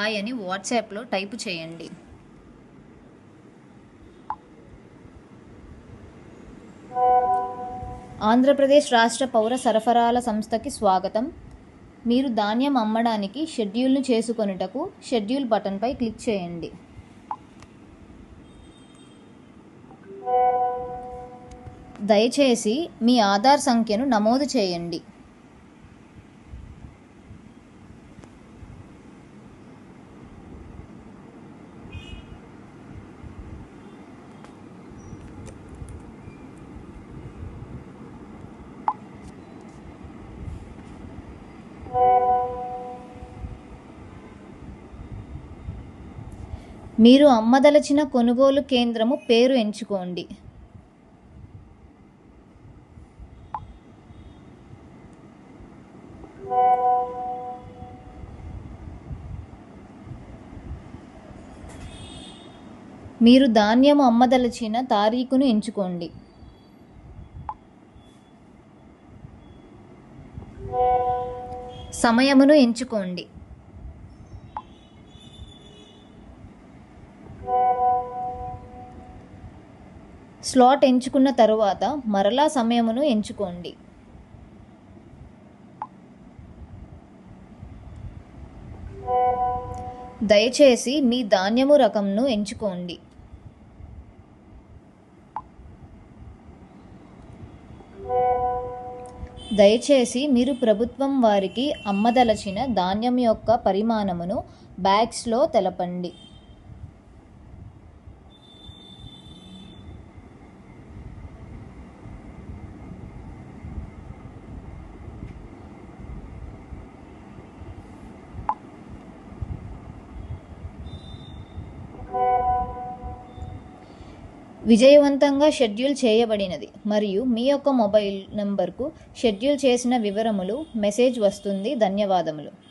Hi అని వాట్సాప్లో type చేయండి. ఆంధ్రప్రదేశ్ రాష్ట్ర పౌర సరఫరాల సంస్థకి స్వాగతం. మీరు ధాన్యం అమ్మడానికి షెడ్యూల్ను చేసుకొనుటకు షెడ్యూల్ బటన్పై క్లిక్ చేయండి. దయచేసి మీ ఆధార్ సంఖ్యను నమోదు చేయండి. మీరు అమ్మదలచిన కొనుగోలు కేంద్రము పేరు ఎంచుకోండి. మీరు ధాన్యము అమ్మదలచిన తారీఖును ఎంచుకోండి. సమయమును ఎంచుకోండి. స్లాట్ ఎంచుకున్న తరువాత మరలా సమయమును ఎంచుకోండి. దయచేసి మీ ధాన్యము రకంను ఎంచుకోండి. దయచేసి మీరు ప్రభుత్వం వారికి అమ్మదలచిన ధాన్యం యొక్క పరిమాణమును బ్యాగ్స్లో తెలపండి. విజయవంతంగా షెడ్యూల్ చేయబడినది మరియు మీ యొక్క మొబైల్ నంబర్కు షెడ్యూల్ చేసిన వివరములు మెసేజ్ వస్తుంది. ధన్యవాదములు.